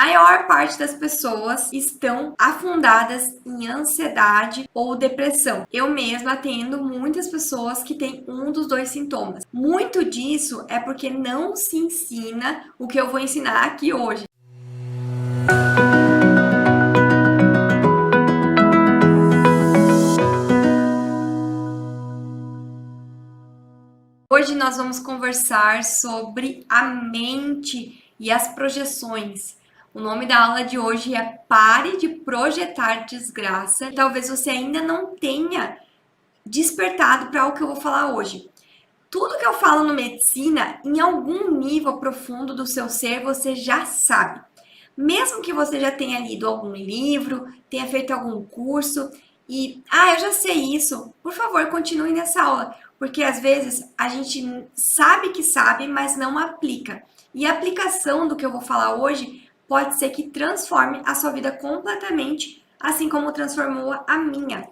maior parte das pessoas estão afundadas em ansiedade ou depressão. Eu mesma atendo muitas pessoas que têm um dos dois sintomas. Muito disso é porque não se ensina o que eu vou ensinar aqui hoje. Hoje nós vamos conversar sobre a mente e as projeções. O nome da aula de hoje é Pare de Projetar Desgraça. Talvez você ainda não tenha despertado para o que eu vou falar hoje. Tudo que eu falo no medicina, em algum nível profundo do seu ser, você já sabe. Mesmo que você já tenha lido algum livro, tenha feito algum curso e, eu já sei isso, por favor, continue nessa aula, porque às vezes a gente sabe que sabe, mas não aplica. E a aplicação do que eu vou falar hoje pode ser que transforme a sua vida completamente, assim como transformou a minha.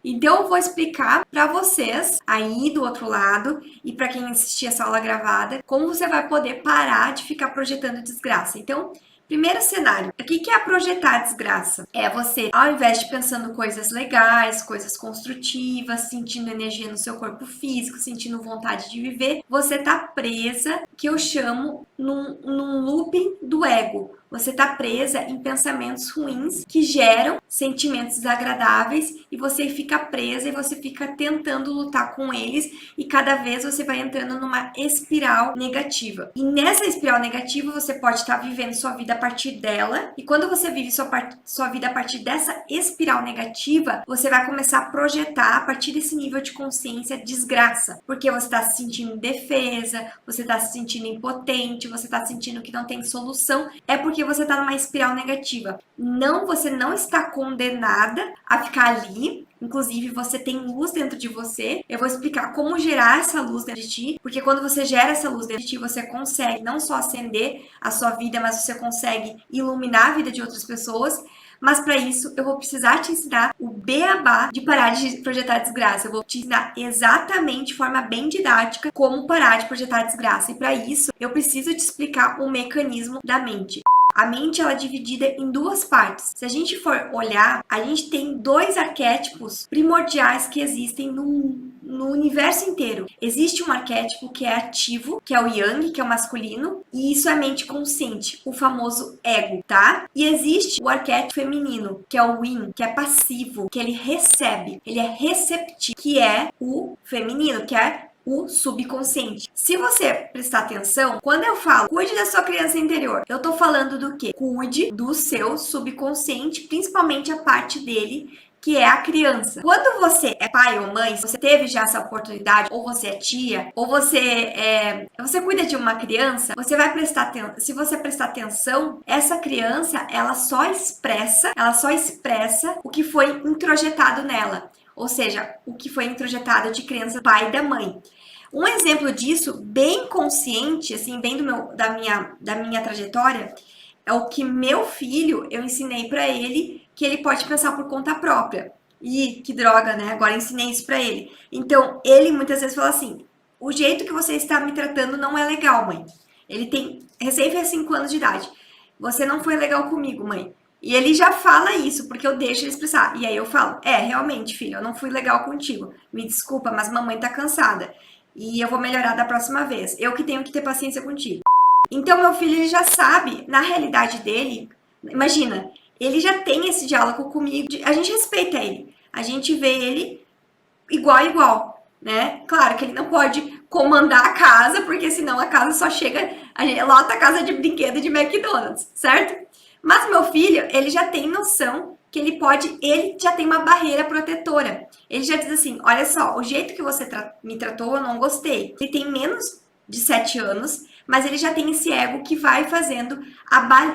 Então eu vou explicar para vocês aí do outro lado e para quem assistir essa aula gravada, como você vai poder parar de ficar projetando desgraça. Então, primeiro cenário, o que é projetar desgraça? É você, ao invés de pensando coisas legais, coisas construtivas, sentindo energia no seu corpo físico, sentindo vontade de viver, você tá presa, que eu chamo num looping do ego. Você tá presa em pensamentos ruins que geram sentimentos desagradáveis e você fica presa e você fica tentando lutar com eles e cada vez você vai entrando numa espiral negativa. E nessa espiral negativa você pode estar vivendo sua vida a partir dela e quando você vive sua vida a partir dessa espiral negativa, você vai começar a projetar a partir desse nível de consciência desgraça, porque você está se sentindo indefesa, você está se sentindo impotente, você está sentindo que não tem solução, é porque você está numa espiral negativa. Não, você não está condenada a ficar ali. Inclusive, você tem luz dentro de você. Eu vou explicar como gerar essa luz dentro de ti, porque quando você gera essa luz dentro de ti, você consegue não só acender a sua vida, mas você consegue iluminar a vida de outras pessoas. Mas para isso, eu vou precisar te ensinar o beabá de parar de projetar desgraça. Eu vou te ensinar exatamente, de forma bem didática, como parar de projetar desgraça. E para isso, eu preciso te explicar o mecanismo da mente. A mente ela é dividida em duas partes. Se a gente for olhar, a gente tem dois arquétipos primordiais que existem no universo inteiro. Existe um arquétipo que é ativo, que é o Yang, que é o masculino, e isso é mente consciente, o famoso ego, tá? E existe o arquétipo feminino, que é o Yin, que é passivo, que ele recebe, ele é receptivo, que é o feminino, que é o subconsciente. Se você prestar atenção, quando eu falo cuide da sua criança interior, eu tô falando do quê? Cuide do seu subconsciente, principalmente a parte dele que é a criança. Quando você é pai ou mãe, você teve já essa oportunidade, ou você é tia, ou você cuida de uma criança, você vai prestar atenção. Se você prestar atenção, essa criança, ela só expressa o que foi introjetado nela. Ou seja, o que foi introjetado de crença do pai e da mãe. Um exemplo disso, bem consciente, assim, bem da minha trajetória, é o que meu filho, eu ensinei para ele que ele pode pensar por conta própria. E que droga, né? Agora eu ensinei isso para ele. Então, ele muitas vezes fala assim, o jeito que você está me tratando não é legal, mãe. Ele tem recém fez 5 anos de idade. Você não foi legal comigo, mãe. E ele já fala isso, porque eu deixo ele expressar. E aí eu falo, realmente, filho, eu não fui legal contigo. Me desculpa, mas mamãe tá cansada. E eu vou melhorar da próxima vez. Eu que tenho que ter paciência contigo. Então, meu filho, ele já sabe, na realidade dele, imagina, ele já tem esse diálogo comigo, a gente respeita ele. A gente vê ele igual a igual, né? Claro que ele não pode comandar a casa, porque senão a casa só chega, a gente lota a casa de brinquedo de McDonald's, certo? Mas meu filho, ele já tem noção que ele já tem uma barreira protetora. Ele já diz assim, olha só, o jeito que você me tratou, eu não gostei. Ele tem menos de 7 anos, mas ele já tem esse ego que vai fazendo,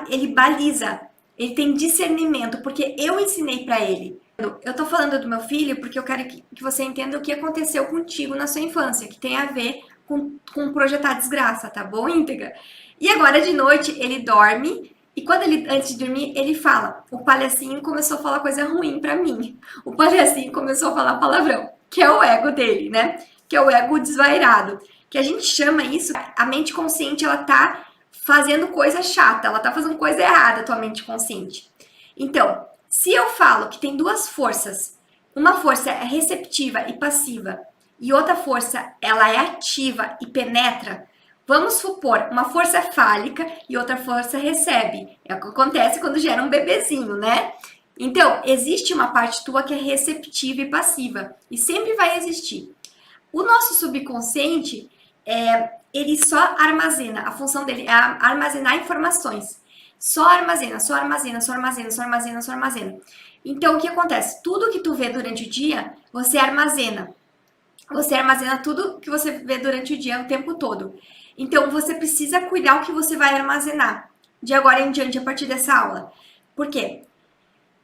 ele baliza, ele tem discernimento, porque eu ensinei para ele. Eu tô falando do meu filho porque eu quero que você entenda o que aconteceu contigo na sua infância, que tem a ver com projetar desgraça, tá bom, íntegra? E agora de noite ele dorme, e quando ele, antes de dormir, ele fala, o palhacinho começou a falar coisa ruim pra mim. O palhacinho começou a falar palavrão, que é o ego dele, né? Que é o ego desvairado. Que a gente chama isso, a mente consciente, ela tá fazendo coisa chata, ela tá fazendo coisa errada, tua mente consciente. Então, se eu falo que tem duas forças, uma força é receptiva e passiva, e outra força ela é ativa e penetra, vamos supor, uma força é fálica e outra força recebe. É o que acontece quando gera um bebezinho, né? Então, existe uma parte tua que é receptiva e passiva, e sempre vai existir. O nosso subconsciente, ele só armazena, a função dele é armazenar informações. Só armazena, só armazena, só armazena, só armazena, só armazena. Então, o que acontece? Tudo que tu vê durante o dia, você armazena. Você armazena tudo que você vê durante o dia, o tempo todo. Então, você precisa cuidar o que você vai armazenar de agora em diante, a partir dessa aula. Por quê?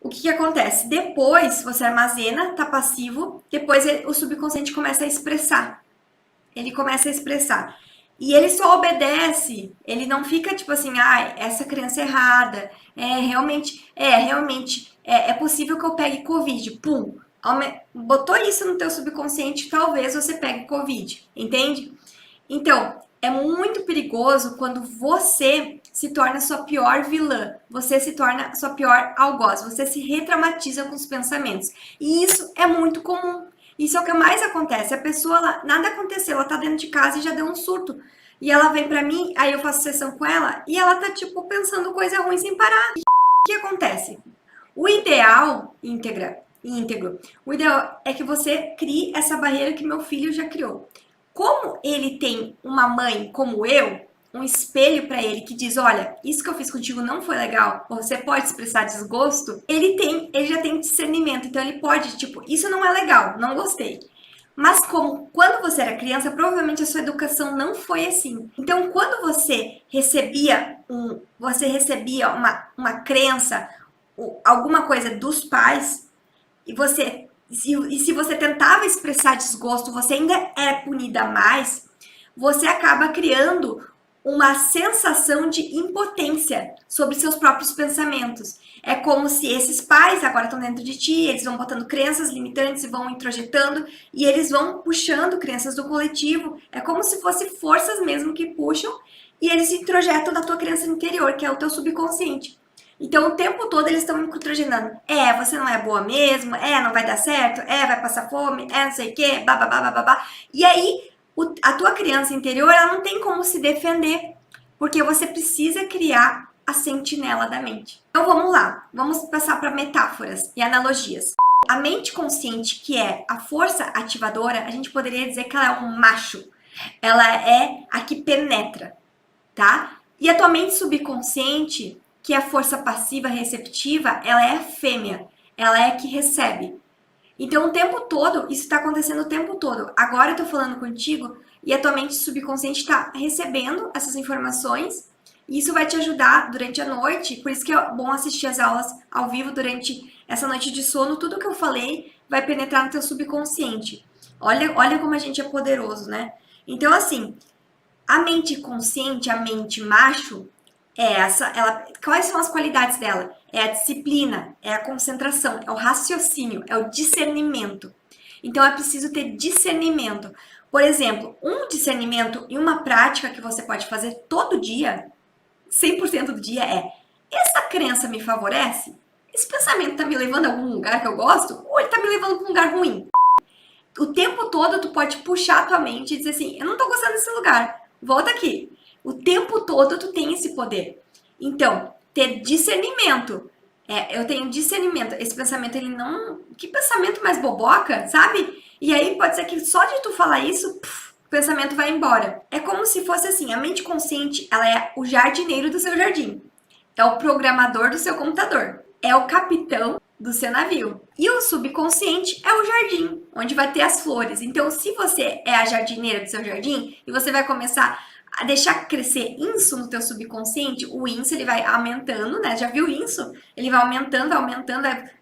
O que acontece? Depois você armazena, tá passivo, depois o subconsciente começa a expressar. Ele começa a expressar. E ele só obedece, ele não fica tipo assim, ah, essa criança é errada, é possível que eu pegue Covid. Pum, botou isso no teu subconsciente, talvez você pegue Covid, entende? Então, é muito perigoso quando você se torna sua pior vilã, você se torna sua pior algoz, você se retraumatiza com os pensamentos. E isso é muito comum. Isso é o que mais acontece. A pessoa, nada aconteceu, ela tá dentro de casa e já deu um surto. E ela vem pra mim, aí eu faço sessão com ela e ela tá, tipo, pensando coisa ruim sem parar. O que acontece? O ideal, íntegro, o ideal é que você crie essa barreira que meu filho já criou. Como ele tem uma mãe como eu, um espelho para ele que diz, olha, isso que eu fiz contigo não foi legal, você pode expressar desgosto, ele já tem discernimento, então ele pode, tipo, isso não é legal, não gostei. Mas como quando você era criança, provavelmente a sua educação não foi assim. Então, quando você recebia uma crença, alguma coisa dos pais, e se você tentava expressar desgosto, você ainda é punida mais, você acaba criando uma sensação de impotência sobre seus próprios pensamentos. É como se esses pais agora estão dentro de ti, eles vão botando crenças limitantes e vão introjetando, e eles vão puxando crenças do coletivo. É como se fossem forças mesmo que puxam, e eles se introjetam na tua crença interior, que é o teu subconsciente. Então, o tempo todo eles estão introjetando. Você não é boa mesmo, não vai dar certo, vai passar fome, não sei o quê, bababá, bababá. E aí, a tua criança interior, ela não tem como se defender, porque você precisa criar a sentinela da mente. Então, vamos lá. Vamos passar para metáforas e analogias. A mente consciente, que é a força ativadora, a gente poderia dizer que ela é um macho. Ela é a que penetra, tá? E a tua mente subconsciente, que é a força passiva receptiva, ela é a fêmea, ela é a que recebe. Então, o tempo todo, isso está acontecendo o tempo todo. Agora eu tô falando contigo e a tua mente subconsciente está recebendo essas informações e isso vai te ajudar durante a noite. Por isso que é bom assistir as aulas ao vivo durante essa noite de sono. Tudo que eu falei vai penetrar no teu subconsciente. Olha como a gente é poderoso, né? Então, assim, a mente consciente, a mente macho, quais são as qualidades dela? É a disciplina, é a concentração, é o raciocínio, é o discernimento. Então é preciso ter discernimento. Por exemplo, um discernimento e uma prática que você pode fazer todo dia, 100% do dia essa crença me favorece? Esse pensamento está me levando a algum lugar que eu gosto? Ou ele está me levando para um lugar ruim? O tempo todo tu pode puxar a tua mente e dizer assim, eu não estou gostando desse lugar, volta aqui. O tempo todo tu tem esse poder. Então, ter discernimento. Eu tenho discernimento. Esse pensamento, ele não... Que pensamento mais boboca, sabe? E aí pode ser que só de tu falar isso, o pensamento vai embora. É como se fosse assim, a mente consciente, ela é o jardineiro do seu jardim. É o programador do seu computador. É o capitão do seu navio. E o subconsciente é o jardim, onde vai ter as flores. Então, se você é a jardineira do seu jardim e você vai começar a deixar crescer isso no teu subconsciente, o isso ele vai aumentando, né? Já viu isso? Ele vai aumentando,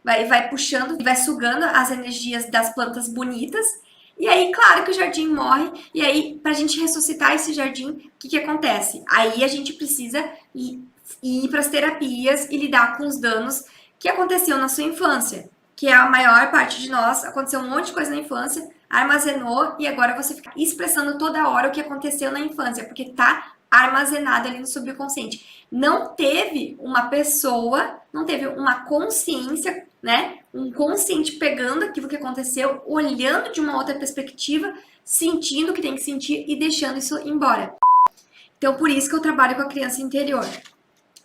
vai puxando, vai sugando as energias das plantas bonitas. E aí, claro que o jardim morre. E aí, pra gente ressuscitar esse jardim, o que acontece? Aí a gente precisa ir para as terapias e lidar com os danos que aconteceu na sua infância, que é a maior parte de nós, aconteceu um monte de coisa na infância, armazenou e agora você fica expressando toda hora o que aconteceu na infância, porque tá armazenado ali no subconsciente. Não teve uma pessoa, não teve uma consciência, né? Um consciente pegando aquilo que aconteceu, olhando de uma outra perspectiva, sentindo o que tem que sentir e deixando isso embora. Então, por isso que eu trabalho com a criança interior.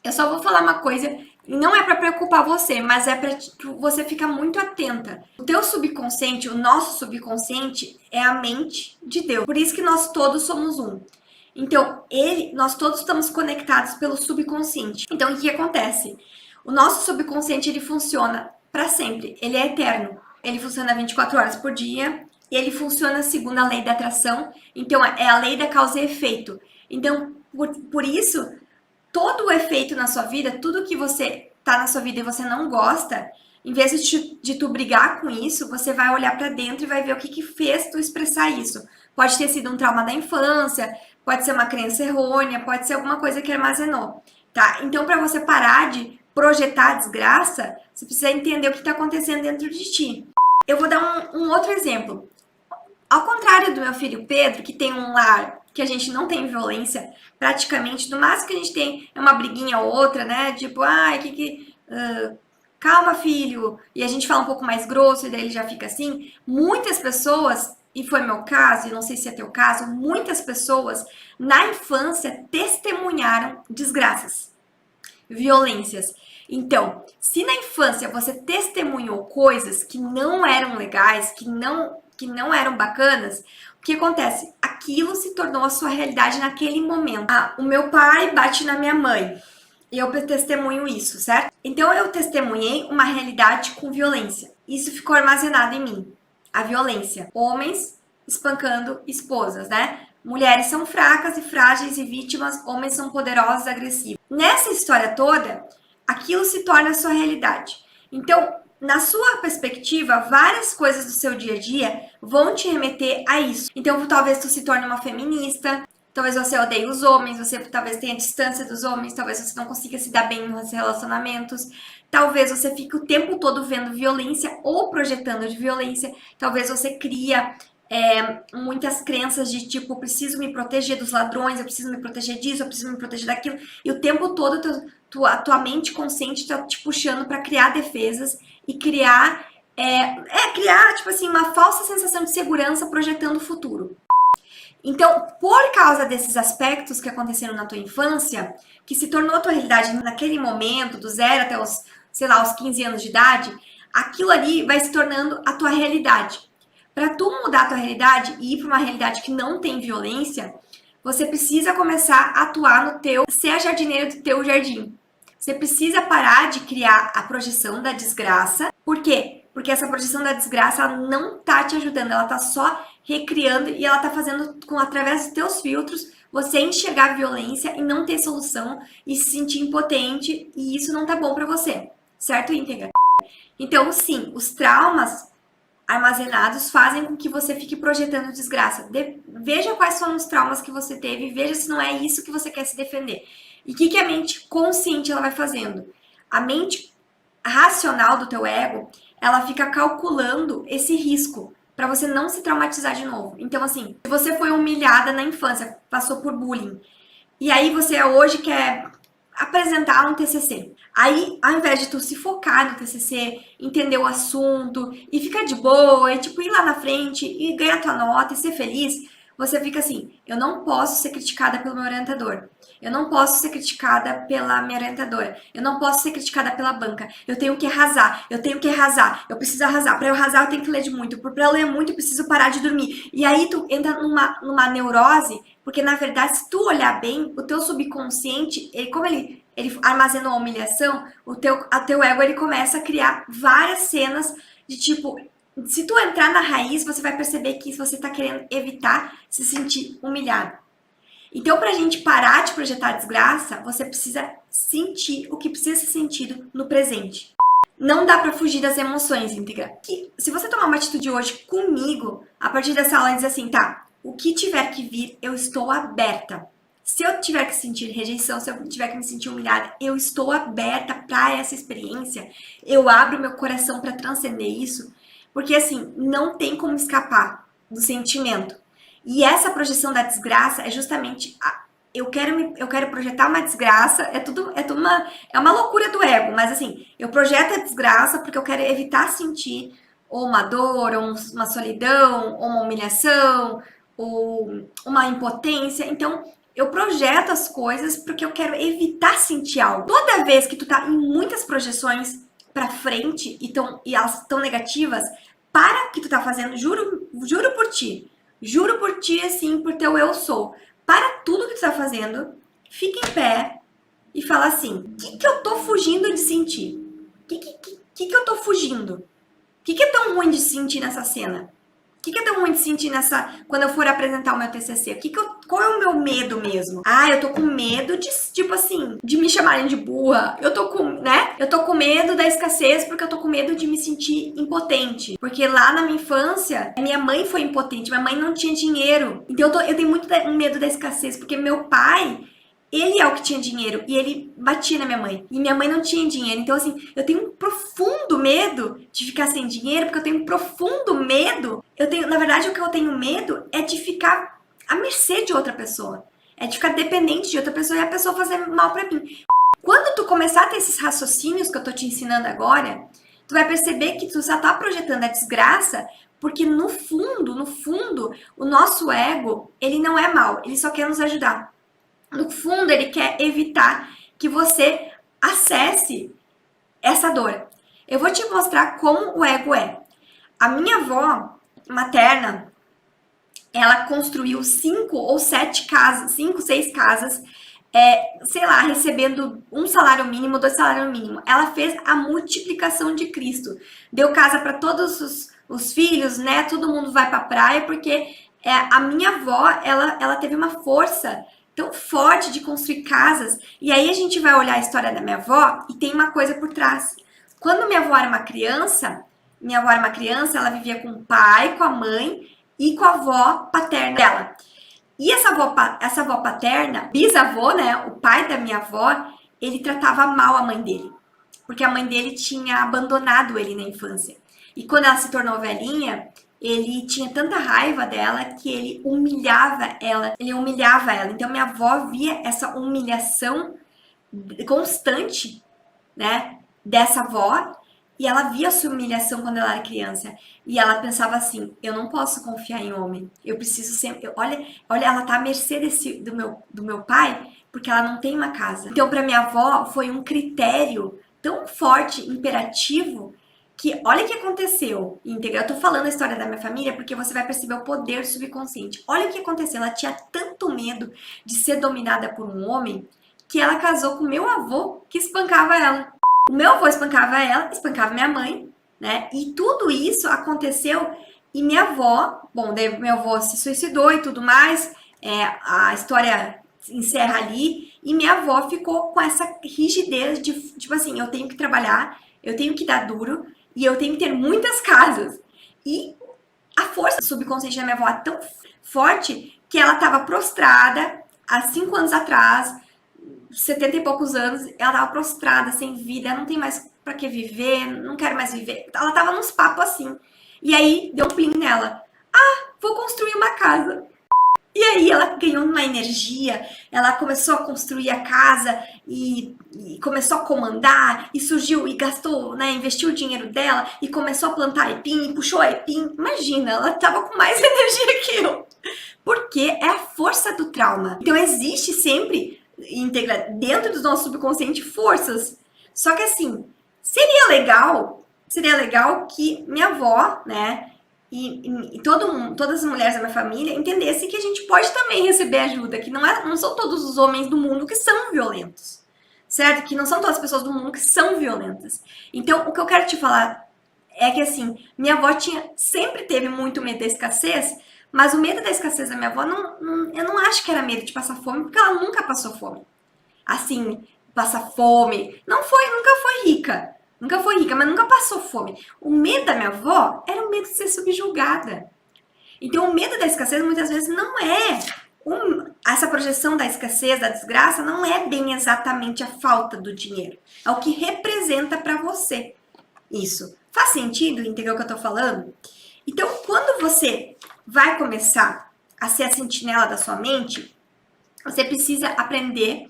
Eu só vou falar uma coisa, e não é para preocupar você, mas é para você ficar muito atenta. O teu subconsciente, o nosso subconsciente, é a mente de Deus. Por isso que nós todos somos um. Então, nós todos estamos conectados pelo subconsciente. Então, o que acontece? O nosso subconsciente, ele funciona para sempre. Ele é eterno. Ele funciona 24 horas por dia. E ele funciona segundo a lei da atração. Então, é a lei da causa e efeito. Então, por isso, todo o efeito na sua vida, tudo que você tá na sua vida e você não gosta, em vez de tu brigar com isso, você vai olhar para dentro e vai ver o que fez tu expressar isso. Pode ter sido um trauma da infância, pode ser uma crença errônea, pode ser alguma coisa que armazenou, tá? Então, para você parar de projetar a desgraça, você precisa entender o que está acontecendo dentro de ti. Eu vou dar um outro exemplo. Ao contrário do meu filho Pedro, que tem um lar que a gente não tem violência, praticamente, no máximo que a gente tem é uma briguinha ou outra, né? Tipo, calma, filho. E a gente fala um pouco mais grosso e daí ele já fica assim. Muitas pessoas, e foi meu caso, e não sei se é teu caso, muitas pessoas na infância testemunharam desgraças, violências. Então, se na infância você testemunhou coisas que não eram legais, que não eram bacanas, o que acontece? Aquilo se tornou a sua realidade naquele momento. O meu pai bate na minha mãe. E eu testemunho isso, certo? Então eu testemunhei uma realidade com violência. Isso ficou armazenado em mim. A violência. Homens espancando esposas, né? Mulheres são fracas e frágeis e vítimas, homens são poderosos e agressivos. Nessa história toda, aquilo se torna a sua realidade. Então, na sua perspectiva, várias coisas do seu dia a dia vão te remeter a isso. Então, talvez tu se torne uma feminista, talvez você odeie os homens, você talvez tenha distância dos homens, talvez você não consiga se dar bem nos relacionamentos, talvez você fique o tempo todo vendo violência ou projetando de violência, talvez você cria muitas crenças de tipo, eu preciso me proteger dos ladrões, eu preciso me proteger disso, eu preciso me proteger daquilo, e o tempo todo a tua mente consciente está te puxando para criar defesas e criar, tipo assim, uma falsa sensação de segurança projetando o futuro. Então, por causa desses aspectos que aconteceram na tua infância, que se tornou a tua realidade naquele momento, do 0 até os, sei lá, os 15 anos de idade, aquilo ali vai se tornando a tua realidade. Para tu mudar a tua realidade e ir para uma realidade que não tem violência, você precisa começar a atuar no teu, ser a jardineira do teu jardim. Você precisa parar de criar a projeção da desgraça. Por quê? Porque essa projeção da desgraça ela não tá te ajudando, ela tá só recriando e ela tá fazendo através dos teus filtros você enxergar a violência e não ter solução e se sentir impotente, e isso não tá bom para você, certo, íntegra? Então, sim, os traumas armazenados fazem com que você fique projetando desgraça. Veja quais foram os traumas que você teve, veja se não é isso que você quer se defender. E o que a mente consciente ela vai fazendo? A mente racional do teu ego, ela fica calculando esse risco para você não se traumatizar de novo. Então, assim, se você foi humilhada na infância, passou por bullying, e aí você hoje quer apresentar um TCC. Aí, ao invés de tu se focar no TCC, entender o assunto e ficar de boa, e tipo ir lá na frente e ganhar tua nota e ser feliz, você fica assim, eu não posso ser criticada pelo meu orientador. Eu não posso ser criticada pela minha orientadora. Eu não posso ser criticada pela banca. Eu tenho que arrasar. Eu tenho que arrasar. Eu preciso arrasar. Para eu arrasar, eu tenho que ler de muito. Para eu ler muito, eu preciso parar de dormir. E aí tu entra numa neurose, porque na verdade, se tu olhar bem, o teu subconsciente, como ele armazenou a humilhação, o teu ego ele começa a criar várias cenas de tipo, se tu entrar na raiz, você vai perceber que você está querendo evitar se sentir humilhado. Então, para a gente parar de projetar desgraça, você precisa sentir o que precisa ser sentido no presente. Não dá para fugir das emoções, íntegra. Se você tomar uma atitude hoje comigo, a partir dessa aula, diz assim, tá, o que tiver que vir, eu estou aberta. Se eu tiver que sentir rejeição, se eu tiver que me sentir humilhada, eu estou aberta para essa experiência. Eu abro meu coração para transcender isso, porque assim, não tem como escapar do sentimento. E essa projeção da desgraça é justamente eu quero projetar uma desgraça, é uma loucura do ego, mas assim, eu projeto a desgraça porque eu quero evitar sentir ou uma dor, ou uma solidão, ou uma humilhação, ou uma impotência. Então, eu projeto as coisas porque eu quero evitar sentir algo. Toda vez que tu tá em muitas projeções pra frente e elas estão negativas, para o que tu tá fazendo, juro por ti, assim, por teu eu sou. Para tudo que tu tá fazendo, fica em pé e fala assim: o que eu tô fugindo de sentir? O que eu tô fugindo? O que é tão ruim de sentir nessa cena? O que é tão ruim de sentir quando eu for apresentar o meu TCC? Qual é o meu medo mesmo? Ah, eu tô com medo de, tipo assim, de me chamarem de burra. Eu tô com medo da escassez porque eu tô com medo de me sentir impotente. Porque lá na minha infância, minha mãe foi impotente, minha mãe não tinha dinheiro. Então eu tenho muito medo da escassez, porque meu pai, ele é o que tinha dinheiro e ele batia na minha mãe. E minha mãe não tinha dinheiro. Então, assim, eu tenho um profundo medo de ficar sem dinheiro, porque eu tenho um profundo medo. Na verdade, o que eu tenho medo é de ficar à mercê de outra pessoa. É de ficar dependente de outra pessoa e a pessoa fazer mal pra mim. Quando tu começar a ter esses raciocínios que eu tô te ensinando agora, tu vai perceber que tu só tá projetando a desgraça, porque no fundo, o nosso ego, ele não é mal, ele só quer nos ajudar. No fundo, ele quer evitar que você acesse essa dor. Eu vou te mostrar como o ego é. A minha avó materna, ela construiu 5 ou 7 casas, 5, 6 casas, sei lá, recebendo um salário mínimo, 2 salários mínimos. Ela fez a multiplicação de Cristo. Deu casa para todos os filhos, né? Todo mundo vai para a praia, porque a minha avó, ela teve uma força tão forte de construir casas. E aí a gente vai olhar a história da minha avó e tem uma coisa por trás. Quando minha avó era uma criança, ela vivia com o pai, com a mãe e com a avó paterna dela. E essa avó paterna, bisavô, né, o pai da minha avó, ele tratava mal a mãe dele. Porque a mãe dele tinha abandonado ele na infância. E quando ela se tornou velhinha, ele tinha tanta raiva dela que ele humilhava ela. Então minha avó via essa humilhação constante, né, dessa avó, e ela via essa humilhação quando ela era criança. E ela pensava assim: eu não posso confiar em homem. Eu preciso sempre. Olha, ela tá à mercê do meu pai, porque ela não tem uma casa. Então, para minha avó, foi um critério tão forte, imperativo, que olha o que aconteceu. Eu tô falando a história da minha família porque você vai perceber o poder subconsciente. Olha o que aconteceu. Ela tinha tanto medo de ser dominada por um homem que ela casou com meu avô, que espancava ela. O meu avô espancava ela, espancava minha mãe, né? E tudo isso aconteceu e minha avó, bom, daí meu avô se suicidou e tudo mais, a história encerra ali, e minha avó ficou com essa rigidez de, tipo assim, eu tenho que trabalhar, eu tenho que dar duro e eu tenho que ter muitas casas. E a força subconsciente da minha avó é tão forte que ela estava prostrada há 5 anos atrás, 70 e poucos anos, ela tava prostrada, sem vida, não tem mais pra que viver, não quero mais viver. Ela tava nos papos assim. E aí, deu um plim nela. Ah, vou construir uma casa. E aí ela ganhou uma energia, ela começou a construir a casa e começou a comandar e surgiu e gastou, né, investiu o dinheiro dela e começou a plantar aipim, puxou aipim. Imagina, ela tava com mais energia que eu. Porque é a força do trauma. Então existe sempre dentro do nosso subconsciente forças. Só que assim, seria legal que minha avó, né, e todas as mulheres da minha família entendessem que a gente pode também receber ajuda, que não são todos os homens do mundo que são violentos, certo? Que não são todas as pessoas do mundo que são violentas. Então, o que eu quero te falar é que, assim, minha avó sempre teve muito medo da escassez, mas o medo da escassez da minha avó, eu não acho que era medo de passar fome, porque ela nunca passou fome. Assim, passar fome. Nunca foi rica. Nunca foi rica, mas nunca passou fome. O medo da minha avó era o medo de ser subjugada. Então, o medo da escassez muitas vezes não é essa projeção da escassez, da desgraça, não é bem exatamente a falta do dinheiro. É o que representa para você isso. Faz sentido entender o que eu tô falando? Então, quando você vai começar a ser a sentinela da sua mente, Você precisa aprender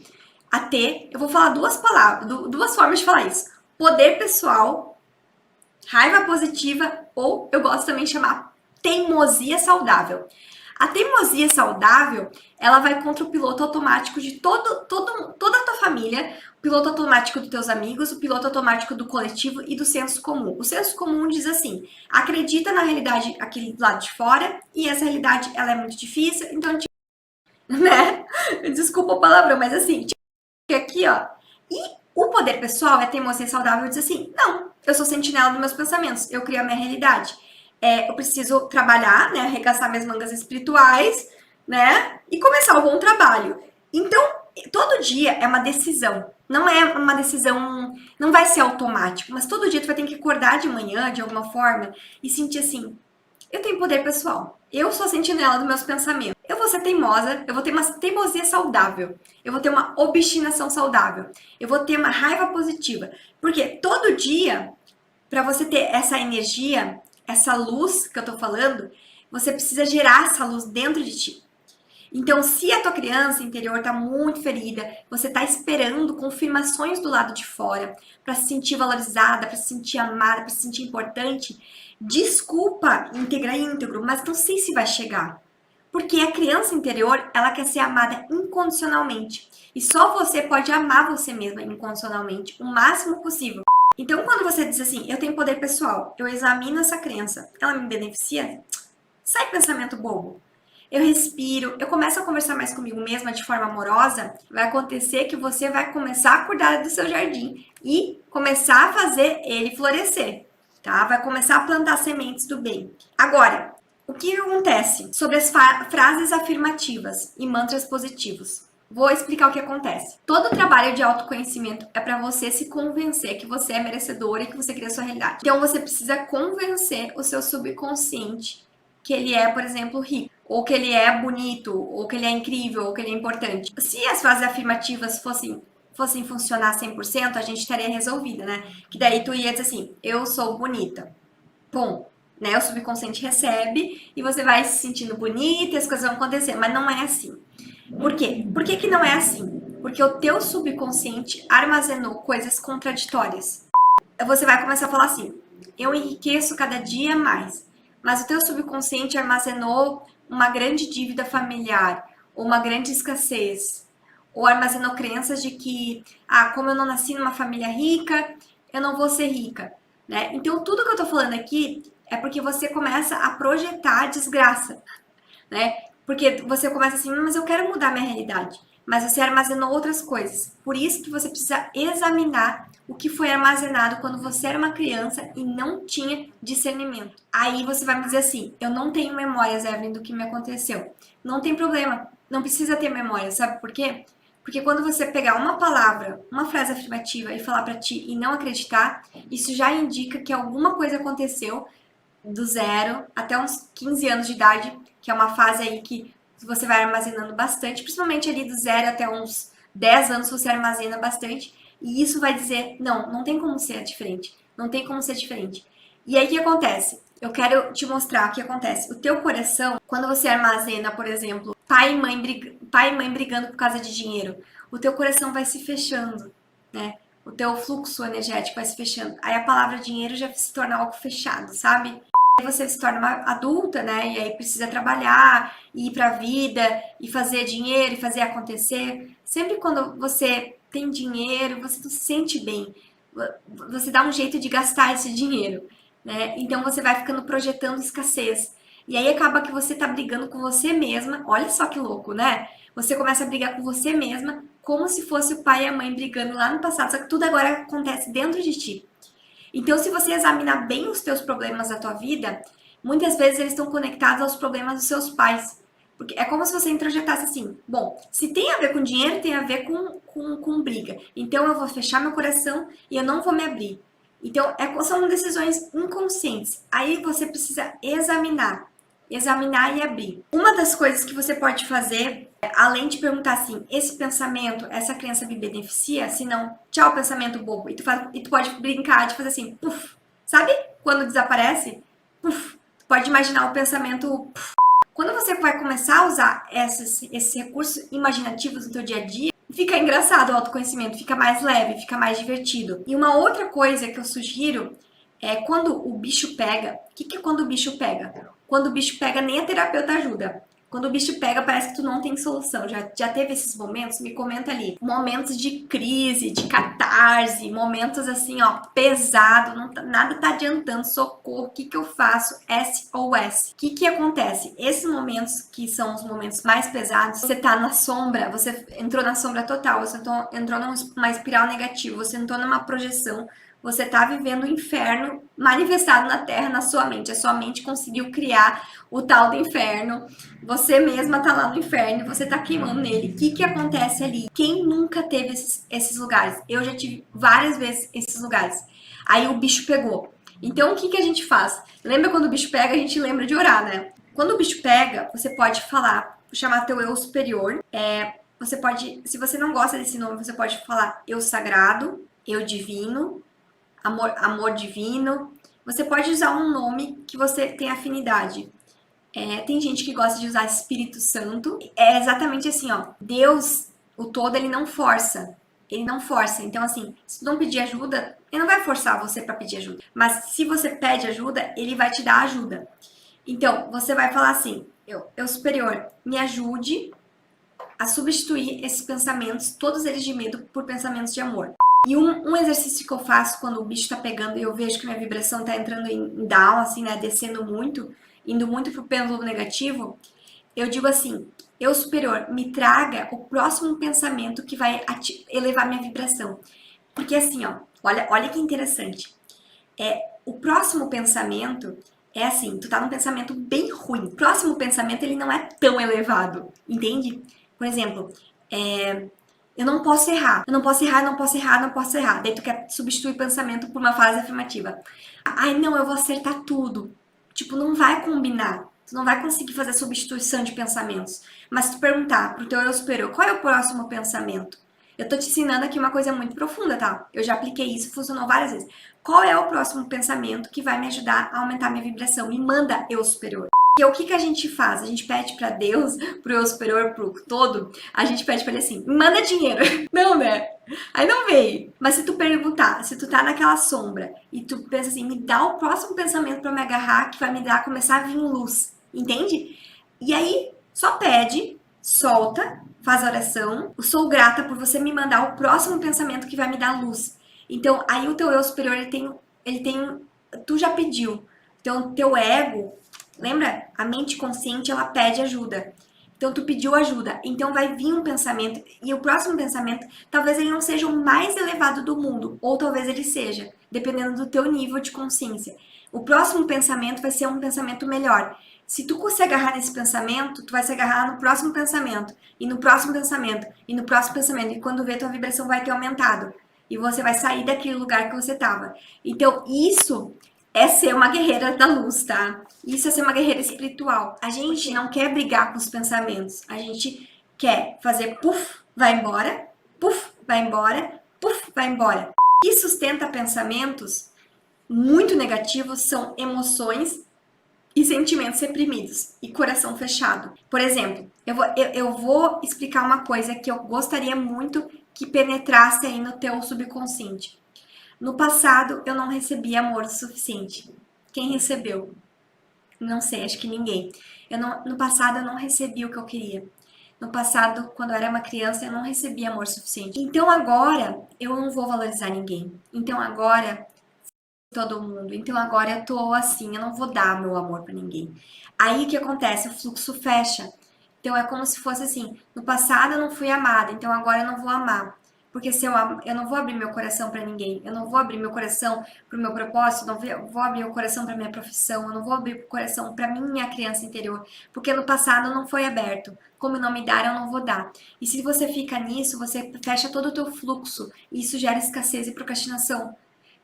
a ter, eu vou falar duas palavras, duas formas de falar isso. Poder pessoal, raiva positiva, ou eu gosto também de chamar teimosia saudável. A teimosia saudável, ela vai contra o piloto automático de toda a tua família, o piloto automático dos teus amigos, o piloto automático do coletivo e do senso comum. O senso comum diz assim, acredita na realidade aqui do lado de fora, e essa realidade, ela é muito difícil, então, né? Desculpa o palavrão, mas assim, aqui, ó. E o poder pessoal, a teimosia saudável, diz assim, não, eu sou sentinela dos meus pensamentos, eu crio a minha realidade. Eu preciso trabalhar, né, arregaçar minhas mangas espirituais, né, e começar um bom trabalho. Então, todo dia é uma decisão. Não é uma decisão, não vai ser automático, mas todo dia tu vai ter que acordar de manhã, de alguma forma, e sentir assim, eu tenho poder pessoal. Eu sou a sentinela dos meus pensamentos. Eu vou ser teimosa, eu vou ter uma teimosia saudável. Eu vou ter uma obstinação saudável. Eu vou ter uma raiva positiva. Porque todo dia, para você ter essa energia, essa luz que eu tô falando, você precisa gerar essa luz dentro de ti. Então, se a tua criança interior está muito ferida, você está esperando confirmações do lado de fora para se sentir valorizada, para se sentir amada, para se sentir importante, desculpa integrar íntegro, mas não sei se vai chegar. Porque a criança interior, ela quer ser amada incondicionalmente. E só você pode amar você mesma incondicionalmente, o máximo possível. Então, quando você diz assim, eu tenho poder pessoal, eu examino essa crença, ela me beneficia? Sai pensamento bobo. Eu respiro, eu começo a conversar mais comigo mesma de forma amorosa, vai acontecer que você vai começar a cuidar do seu jardim e começar a fazer ele florescer, tá? Vai começar a plantar sementes do bem. Agora, o que acontece sobre as frases afirmativas e mantras positivos? Vou explicar o que acontece. Todo trabalho de autoconhecimento é para você se convencer que você é merecedora e que você cria a sua realidade. Então você precisa convencer o seu subconsciente que ele é, por exemplo, rico, ou que ele é bonito, ou que ele é incrível, ou que ele é importante. Se as frases afirmativas fossem funcionar 100%, a gente estaria resolvida, né? Que daí tu ia dizer assim, eu sou bonita. Bom, né? O subconsciente recebe e você vai se sentindo bonita e as coisas vão acontecer, mas não é assim. Por quê? Por que não é assim? Porque o teu subconsciente armazenou coisas contraditórias. Você vai começar a falar assim, eu enriqueço cada dia mais, mas o teu subconsciente armazenou uma grande dívida familiar, ou uma grande escassez, ou armazenou crenças de que, como eu não nasci numa família rica, eu não vou ser rica, né? Então, tudo que eu tô falando aqui é porque você começa a projetar a desgraça, né? Porque você começa assim, mas eu quero mudar minha realidade. Mas você armazenou outras coisas. Por isso que você precisa examinar o que foi armazenado quando você era uma criança e não tinha discernimento. Aí você vai me dizer assim, eu não tenho memórias, Evelyn, do que me aconteceu. Não tem problema, não precisa ter memória, sabe por quê? Porque quando você pegar uma palavra, uma frase afirmativa e falar para ti e não acreditar, isso já indica que alguma coisa aconteceu do zero até uns 15 anos de idade, que é uma fase aí que você vai armazenando bastante, principalmente ali do zero até uns 10 anos você armazena bastante, e isso vai dizer, não tem como ser diferente, não tem como ser diferente. E aí o que acontece? Eu quero te mostrar o que acontece. O teu coração, quando você armazena, por exemplo, pai e mãe brigando por causa de dinheiro, o teu coração vai se fechando, né? O teu fluxo energético vai se fechando. Aí a palavra dinheiro já se torna algo fechado, sabe? Aí você se torna uma adulta, né? E aí precisa trabalhar, ir pra vida, e fazer dinheiro, e fazer acontecer. Sempre quando você tem dinheiro, você não se sente bem. Você dá um jeito de gastar esse dinheiro, né? Então você vai ficando projetando escassez. E aí acaba que você tá brigando com você mesma. Olha só que louco, né? Você começa a brigar com você mesma, como se fosse o pai e a mãe brigando lá no passado, só que tudo agora acontece dentro de ti. Então, se você examinar bem os teus problemas da tua vida, muitas vezes eles estão conectados aos problemas dos seus pais. Porque é como se você introjetasse assim, bom, se tem a ver com dinheiro, tem a ver com briga. Então eu vou fechar meu coração e eu não vou me abrir. Então, são decisões inconscientes. Aí você precisa examinar e abrir. Uma das coisas que você pode fazer, além de perguntar assim, esse pensamento, essa crença me beneficia? Se não, tchau, pensamento bobo. E tu pode brincar de fazer assim, puf. Sabe quando desaparece? Puf. Tu pode imaginar o pensamento puf, Quando você vai começar a usar esses recursos imaginativos no teu dia a dia, fica engraçado o autoconhecimento, fica mais leve, fica mais divertido. E uma outra coisa que eu sugiro é quando o bicho pega. O que é quando o bicho pega? Quando o bicho pega, nem a terapeuta ajuda. Quando o bicho pega, parece que tu não tem solução. Já teve esses momentos? Me comenta ali. Momentos de crise, de catarse, momentos assim, ó, pesado, nada tá adiantando, socorro, o que eu faço? SOS. O que acontece? Esses momentos que são os momentos mais pesados, você tá na sombra, você entrou na sombra total, você entrou numa espiral negativa, você entrou numa projeção, você está vivendo o inferno manifestado na Terra, na sua mente. A sua mente conseguiu criar o tal do inferno. Você mesma está lá no inferno, você está queimando nele. O que acontece ali? Quem nunca teve esses lugares? Eu já tive várias vezes esses lugares. Aí o bicho pegou. Então o que a gente faz? Lembra quando o bicho pega, a gente lembra de orar, né? Quando o bicho pega, você pode falar, chamar teu eu superior. Você pode, se você não gosta desse nome, você pode falar eu sagrado, eu divino, amor divino. Você pode usar um nome que você tem afinidade. Tem gente que gosta de usar Espírito Santo. É exatamente assim, ó. Deus, o todo, ele não força. Ele não força. Então, assim, se tu não pedir ajuda, ele não vai forçar você para pedir ajuda. Mas se você pede ajuda, ele vai te dar ajuda. Então, você vai falar assim, eu superior, me ajude a substituir esses pensamentos, todos eles de medo, por pensamentos de amor. E um exercício que eu faço quando o bicho tá pegando e eu vejo que minha vibração tá entrando em down, assim, né, descendo muito, indo muito pro pêndulo negativo, eu digo assim, eu superior, me traga o próximo pensamento que vai elevar minha vibração. Porque assim, ó, olha que interessante. O próximo pensamento é assim, tu tá num pensamento bem ruim. O próximo pensamento, ele não é tão elevado, entende? Por exemplo, eu não posso errar, eu não posso errar, não posso errar, não posso errar. Daí tu quer substituir o pensamento por uma frase afirmativa. Ai, não, eu vou acertar tudo. Tipo, não vai combinar. Tu não vai conseguir fazer substituição de pensamentos. Mas se tu perguntar pro teu eu superior, qual é o próximo pensamento? Eu tô te ensinando aqui uma coisa muito profunda, tá? Eu já apliquei isso, funcionou várias vezes. Qual é o próximo pensamento que vai me ajudar a aumentar minha vibração? Me manda eu superior. E o que a gente faz? A gente pede para Deus, pro eu superior, pro todo, a gente pede para ele assim, me manda dinheiro. Não, né? Aí não veio. Mas se tu perguntar, se tu tá naquela sombra e tu pensa assim, me dá o próximo pensamento para me agarrar que vai me dar, começar a vir luz. Entende? E aí, só pede, solta, faz a oração. Eu sou grata por você me mandar o próximo pensamento que vai me dar luz. Então, aí o teu eu superior, ele tem, tu já pediu. Então, teu ego, lembra? A mente consciente, ela pede ajuda. Então, tu pediu ajuda. Então, vai vir um pensamento. E o próximo pensamento, talvez ele não seja o mais elevado do mundo. Ou talvez ele seja, dependendo do teu nível de consciência. O próximo pensamento vai ser um pensamento melhor. Se tu conseguir agarrar nesse pensamento, tu vai se agarrar no próximo pensamento. E no próximo pensamento. E no próximo pensamento. E quando vê, tua vibração vai ter aumentado. E você vai sair daquele lugar que você estava. Então, isso é ser uma guerreira da luz, tá? Isso é ser uma guerreira espiritual. A gente não quer brigar com os pensamentos. A gente quer fazer puff, vai embora, puff, vai embora, puff, vai embora. O que sustenta pensamentos muito negativos são emoções e sentimentos reprimidos e coração fechado. Por exemplo, eu vou explicar uma coisa que eu gostaria muito que penetrasse aí no teu subconsciente. No passado, eu não recebi amor o suficiente. Quem recebeu? Não sei, acho que ninguém. No passado, eu não recebi o que eu queria. No passado, quando eu era uma criança, eu não recebi amor suficiente. Então agora, eu não vou valorizar ninguém. Então agora, todo mundo. Então agora eu tô assim, eu não vou dar meu amor pra ninguém. Aí o que acontece? O fluxo fecha. Então é como se fosse assim, no passado eu não fui amada, então agora eu não vou amar. Porque se eu não vou abrir meu coração para ninguém, eu não vou abrir meu coração para o meu propósito, não vou abrir o coração para minha profissão, eu não vou abrir o coração para minha criança interior, porque no passado não foi aberto. Como não me dar, eu não vou dar. E se você fica nisso, você fecha todo o teu fluxo, e isso gera escassez e procrastinação.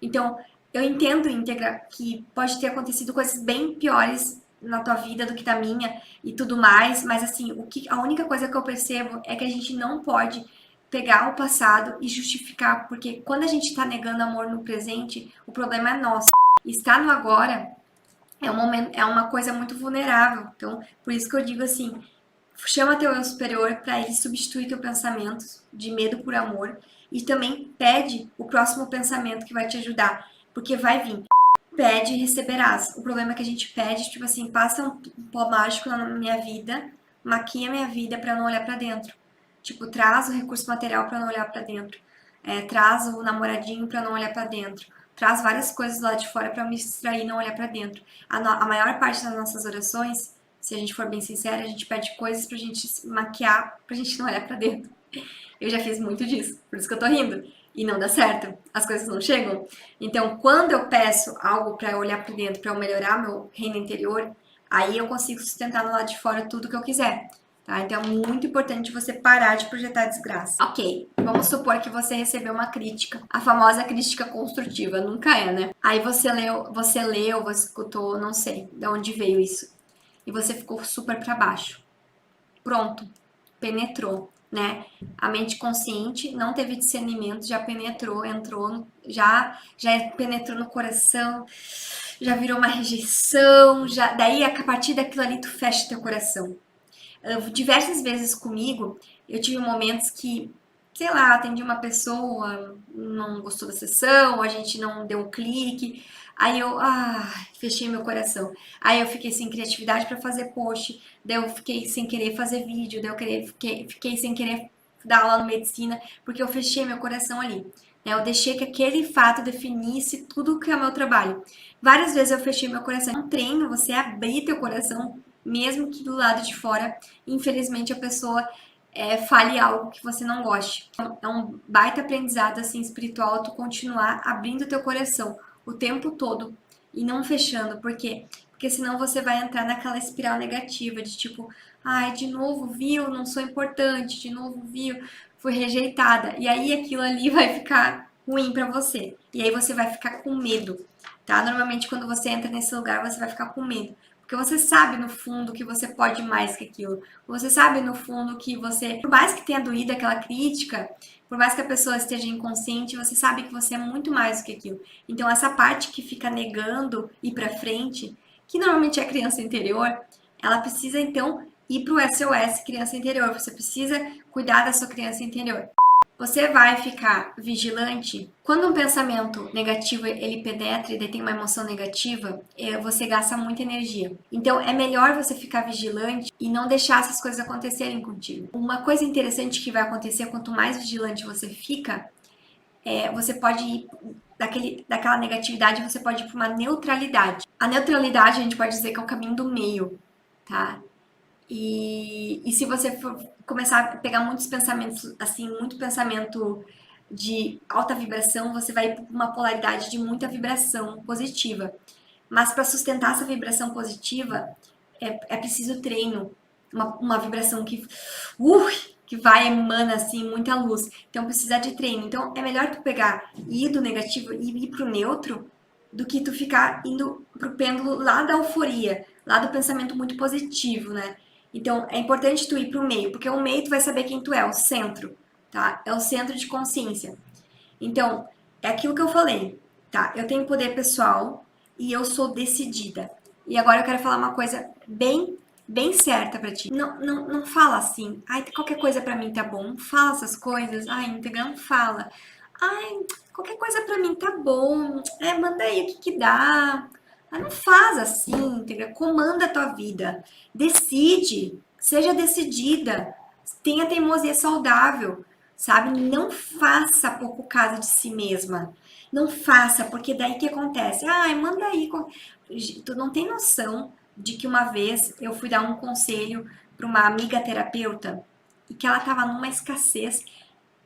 Então, eu entendo, íntegra, que pode ter acontecido coisas bem piores na tua vida do que na minha e tudo mais, mas assim, a única coisa que eu percebo é que a gente não pode pegar o passado e justificar, porque quando a gente tá negando amor no presente, o problema é nosso. Estar no agora É um momento, é uma coisa muito vulnerável. Então, por isso que eu digo assim, chama teu eu superior para ele substituir teu pensamento de medo por amor e também pede o próximo pensamento que vai te ajudar, porque vai vir. Pede e receberás. O problema é que a gente pede, tipo assim, passa um pó mágico na minha vida, maquia minha vida para não olhar para dentro. Tipo, traz o recurso material para não olhar para dentro. Traz o namoradinho para não olhar para dentro. Traz várias coisas lá de fora para me distrair e não olhar para dentro. A maior parte das nossas orações, se a gente for bem sincera, a gente pede coisas pra gente se maquiar, pra gente não olhar para dentro. Eu já fiz muito disso, por isso que eu tô rindo. E não dá certo, as coisas não chegam. Então, quando eu peço algo para olhar para dentro, para eu melhorar meu reino interior, aí eu consigo sustentar no lado de fora tudo que eu quiser. Tá? Então, é muito importante você parar de projetar desgraça. Ok, vamos supor que você recebeu uma crítica, a famosa crítica construtiva, nunca é, né? Aí você leu, você escutou, não sei de onde veio isso, e você ficou super para baixo. Pronto, penetrou, né? A mente consciente não teve discernimento, já penetrou, entrou, já penetrou no coração, já virou uma rejeição, já daí a partir daquilo ali tu fecha teu coração. Diversas vezes comigo, eu tive momentos que, sei lá, atendi uma pessoa, não gostou da sessão, a gente não deu um clique, aí eu, fechei meu coração. Aí eu fiquei sem criatividade para fazer post, daí eu fiquei sem querer fazer vídeo, daí eu fiquei sem querer dar aula no medicina, porque eu fechei meu coração ali. Eu deixei que aquele fato definisse tudo que é o meu trabalho. Várias vezes eu fechei meu coração. É um treino, você abrir teu coração, mesmo que do lado de fora, infelizmente, a pessoa fale algo que você não goste. É um baita aprendizado assim, espiritual tu continuar abrindo teu coração o tempo todo e não fechando. Por quê? Porque senão você vai entrar naquela espiral negativa de tipo, ai, de novo viu, não sou importante, de novo viu, fui rejeitada. E aí aquilo ali vai ficar ruim para você. E aí você vai ficar com medo, tá? Normalmente quando você entra nesse lugar, você vai ficar com medo. Porque você sabe no fundo que você pode mais que aquilo. Você sabe no fundo que você, por mais que tenha doído aquela crítica, por mais que a pessoa esteja inconsciente, você sabe que você é muito mais do que aquilo. Então essa parte que fica negando ir para frente, que normalmente é a criança interior, ela precisa então ir para o SOS criança interior. Você precisa cuidar da sua criança interior. Você vai ficar vigilante. Quando um pensamento negativo ele penetra e tem uma emoção negativa, você gasta muita energia. Então é melhor você ficar vigilante e não deixar essas coisas acontecerem contigo. Uma coisa interessante que vai acontecer quanto mais vigilante você fica, você pode ir daquela negatividade, você pode ir para uma neutralidade. A neutralidade a gente pode dizer que é o caminho do meio, tá? E se você for começar a pegar muitos pensamentos, assim, muito pensamento de alta vibração, você vai para uma polaridade de muita vibração positiva. Mas para sustentar essa vibração positiva, é preciso treino. Uma vibração que vai emana assim muita luz. Então precisa de treino. Então é melhor tu pegar e ir do negativo e ir pro neutro do que tu ficar indo pro pêndulo lá da euforia, lá do pensamento muito positivo, né? Então é importante tu ir pro meio, porque o meio tu vai saber quem tu é, o centro, tá? É o centro de consciência. Então, é aquilo que eu falei, tá? Eu tenho poder pessoal e eu sou decidida. E agora eu quero falar uma coisa bem certa pra ti. Não fala assim, ai, qualquer coisa pra mim tá bom. Não fala essas coisas, ai, íntegra, não fala. Ai, qualquer coisa pra mim tá bom. Manda aí o que dá. Mas não faz assim, íntegra. Comanda a tua vida. Decide. Seja decidida. Tenha teimosia saudável, sabe? Não faça pouco caso de si mesma. Não faça, porque daí que acontece? Ai, manda aí. Tu não tem noção de que uma vez eu fui dar um conselho para uma amiga terapeuta e que ela tava numa escassez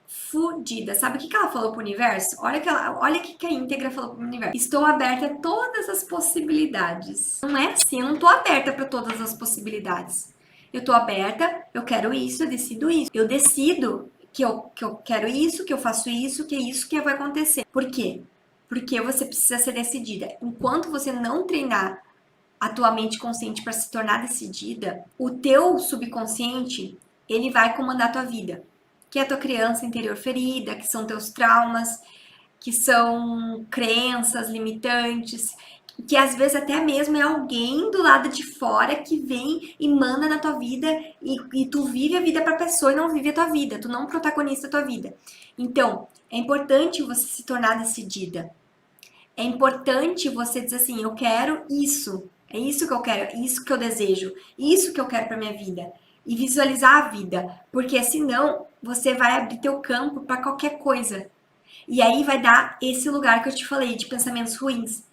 fudida. Sabe o que ela falou pro universo? Olha o que a íntegra falou pro universo. Estou aberta a todas as possibilidades. Não é assim, eu não tô aberta para todas as possibilidades. Eu tô aberta, eu quero isso, eu decido isso. Eu decido que eu quero isso, que eu faço isso, que é isso que vai acontecer. Por quê? Porque você precisa ser decidida. Enquanto você não treinar a tua mente consciente para se tornar decidida, o teu subconsciente, ele vai comandar a tua vida. Que é a tua criança interior ferida, que são teus traumas, que são crenças limitantes, que às vezes até mesmo é alguém do lado de fora que vem e manda na tua vida e tu vive a vida pra pessoa e não vive a tua vida, tu não protagonista a tua vida. Então, é importante você se tornar decidida. É importante você dizer assim, eu quero isso, é isso que eu quero, é isso que eu desejo, isso que eu quero pra minha vida. E visualizar a vida, porque senão você vai abrir teu campo para qualquer coisa. E aí vai dar esse lugar que eu te falei de pensamentos ruins.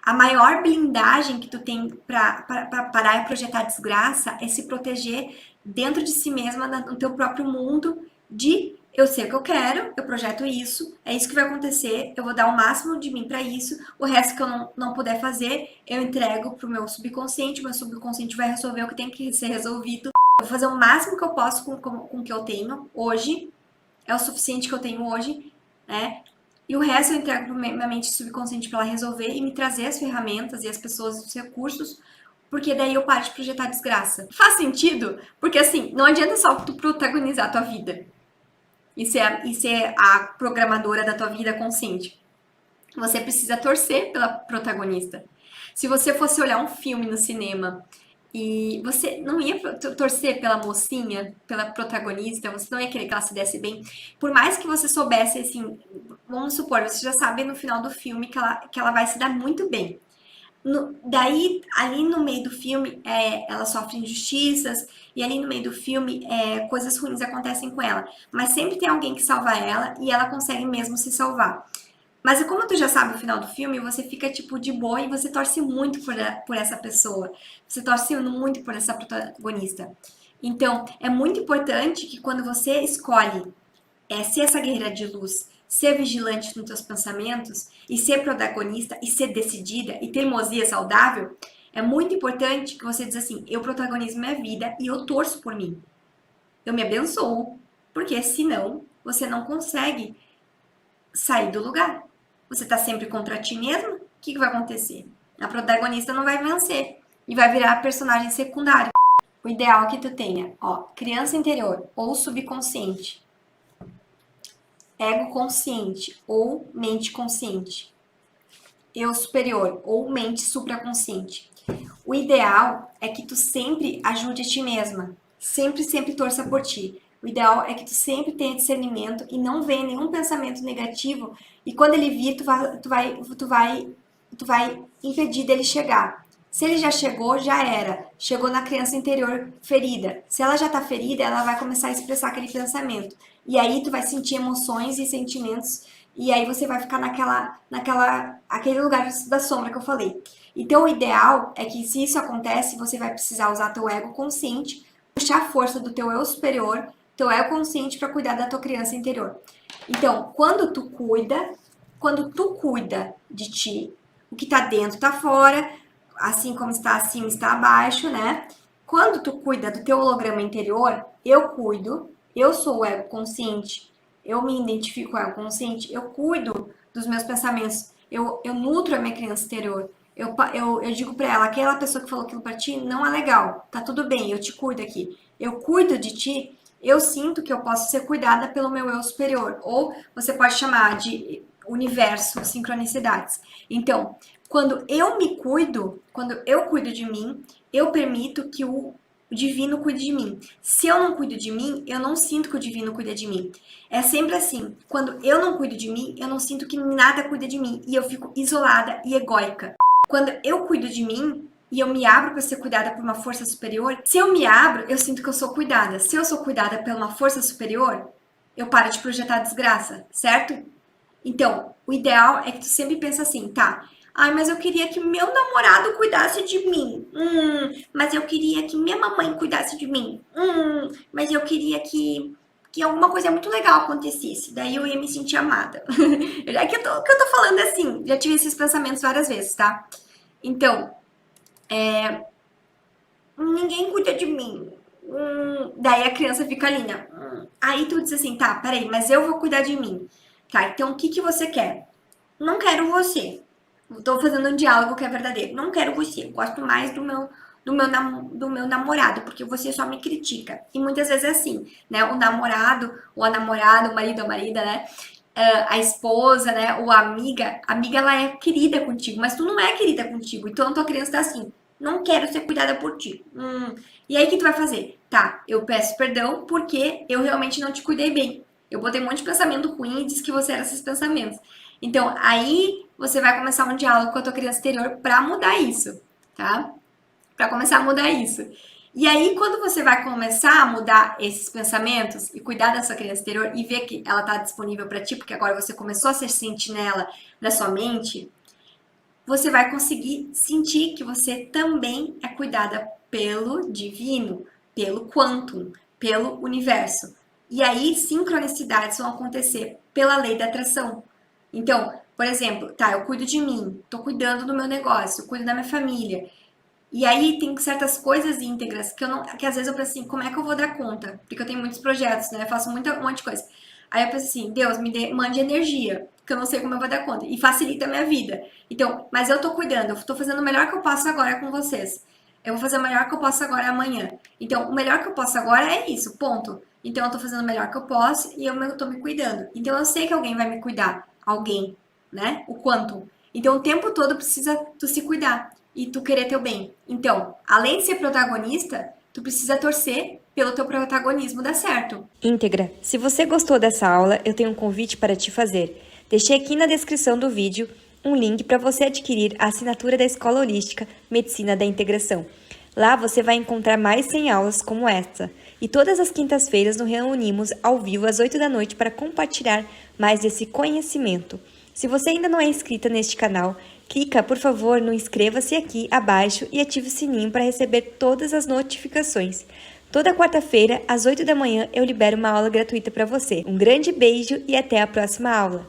A maior blindagem que tu tem para parar e projetar desgraça é se proteger dentro de si mesma, no teu próprio mundo, de eu sei o que eu quero, eu projeto isso, é isso que vai acontecer, eu vou dar o máximo de mim para isso, o resto que eu não puder fazer, eu entrego pro meu subconsciente vai resolver o que tem que ser resolvido. Eu vou fazer o máximo que eu posso com o que eu tenho hoje, é o suficiente que eu tenho hoje, né? E o resto eu entrego para minha mente subconsciente para ela resolver e me trazer as ferramentas e as pessoas, os recursos, porque daí eu paro de projetar desgraça. Faz sentido? Porque assim, não adianta só tu protagonizar a tua vida e ser a programadora da tua vida consciente. Você precisa torcer pela protagonista. Se você fosse olhar um filme no cinema e você não ia torcer pela mocinha, pela protagonista, você não ia querer que ela se desse bem. Por mais que você soubesse, assim, vamos supor, você já sabe no final do filme que ela vai se dar muito bem. Daí, ali no meio do filme, ela sofre injustiças, e ali no meio do filme, coisas ruins acontecem com ela. Mas sempre tem alguém que salva ela, e ela consegue mesmo se salvar. Mas como tu já sabe o final do filme, você fica, tipo, de boa e você torce muito por essa pessoa. Você torce muito por essa protagonista. Então, é muito importante que quando você escolhe ser essa guerreira de luz, ser vigilante nos teus pensamentos, e ser protagonista, e ser decidida, e teimosia saudável, é muito importante que você diz assim, eu protagonizo minha vida e eu torço por mim. Eu me abençoo, porque senão você não consegue sair do lugar. Você tá sempre contra ti mesmo, o que vai acontecer? A protagonista não vai vencer e vai virar personagem secundário. O ideal é que tu tenha, ó, criança interior ou subconsciente, ego consciente ou mente consciente, eu superior ou mente supraconsciente. O ideal é que tu sempre ajude a ti mesma, sempre torça por ti. O ideal é que tu sempre tenha discernimento e não venha nenhum pensamento negativo e quando ele vir, tu vai impedir dele chegar. Se ele já chegou, já era. Chegou na criança interior ferida. Se ela já tá ferida, ela vai começar a expressar aquele pensamento. E aí tu vai sentir emoções e sentimentos e aí você vai ficar aquele lugar da sombra que eu falei. Então o ideal é que se isso acontece, você vai precisar usar teu ego consciente, puxar a força do teu eu superior, teu ego consciente para cuidar da tua criança interior. Então, quando tu cuida de ti, o que tá dentro tá fora, assim como está acima está abaixo, né? Quando tu cuida do teu holograma interior, eu cuido, eu sou o ego consciente, eu me identifico com o ego consciente, eu cuido dos meus pensamentos, eu nutro a minha criança interior. Eu digo pra ela, aquela pessoa que falou aquilo pra ti não é legal, tá tudo bem, eu te cuido aqui. Eu cuido de ti, eu sinto que eu posso ser cuidada pelo meu eu superior. Ou você pode chamar de universo, sincronicidades. Então, quando eu cuido de mim, eu permito que o divino cuide de mim. Se eu não cuido de mim, eu não sinto que o divino cuida de mim. É sempre assim. Quando eu não cuido de mim, eu não sinto que nada cuida de mim. E eu fico isolada e egóica. Quando eu cuido de mim e eu me abro para ser cuidada por uma força superior, se eu me abro, eu sinto que eu sou cuidada. Se eu sou cuidada por uma força superior, eu paro de projetar desgraça, certo? Então, o ideal é que tu sempre pensa assim, tá? Ai, mas eu queria que meu namorado cuidasse de mim. Mas eu queria que minha mamãe cuidasse de mim. Mas eu queria que alguma coisa muito legal acontecesse. Daí eu ia me sentir amada. Já que eu tô falando assim, já tive esses pensamentos várias vezes, tá? Então, ninguém cuida de mim. Daí a criança fica ali, né? Aí tu diz assim, tá, peraí, mas eu vou cuidar de mim. Tá, então o que que você quer? Não quero você. Tô fazendo um diálogo que é verdadeiro. Não quero você. Eu gosto mais do meu namorado, porque você só me critica. E muitas vezes é assim, né? O namorado, ou a namorada, o marido, a marida, né? a esposa, né, ou a amiga ela é querida contigo, mas tu não é querida contigo. Então a tua criança tá assim, não quero ser cuidada por ti. E aí o que tu vai fazer? Tá, eu peço perdão porque eu realmente não te cuidei bem. Eu botei um monte de pensamento ruim e disse que você era esses pensamentos. Então aí você vai começar um diálogo com a tua criança interior para mudar isso, tá? Para começar a mudar isso. E aí, quando você vai começar a mudar esses pensamentos e cuidar da sua criança interior e ver que ela está disponível para ti, porque agora você começou a ser sentinela da sua mente, você vai conseguir sentir que você também é cuidada pelo divino, pelo quantum, pelo universo. E aí, sincronicidades vão acontecer pela lei da atração. Então, por exemplo, tá, eu cuido de mim, tô cuidando do meu negócio, eu cuido da minha família. E aí tem certas coisas íntegras que eu não, que às vezes eu penso assim, como é que eu vou dar conta? Porque eu tenho muitos projetos, né? Eu faço um monte de coisa. Aí eu penso assim, Deus, mande energia, que eu não sei como eu vou dar conta. E facilita a minha vida. Então, mas eu tô cuidando, eu tô fazendo o melhor que eu posso agora com vocês. Eu vou fazer o melhor que eu posso agora amanhã. Então, o melhor que eu posso agora é isso, ponto. Então, eu tô fazendo o melhor que eu posso e eu tô me cuidando. Então, eu sei que alguém vai me cuidar. Alguém, né? O quanto. Então, o tempo todo precisa tu se cuidar e tu querer teu bem. Então, além de ser protagonista, tu precisa torcer pelo teu protagonismo dar certo. Íntegra, se você gostou dessa aula, eu tenho um convite para te fazer. Deixei aqui na descrição do vídeo um link para você adquirir a assinatura da Escola Holística Medicina da Integração. Lá você vai encontrar mais 100 aulas como esta. E todas as quintas-feiras nos reunimos ao vivo às 8 da noite para compartilhar mais desse conhecimento. Se você ainda não é inscrita neste canal, clica, por favor, no inscreva-se aqui abaixo e ative o sininho para receber todas as notificações. Toda quarta-feira, às 8 da manhã, eu libero uma aula gratuita para você. Um grande beijo e até a próxima aula!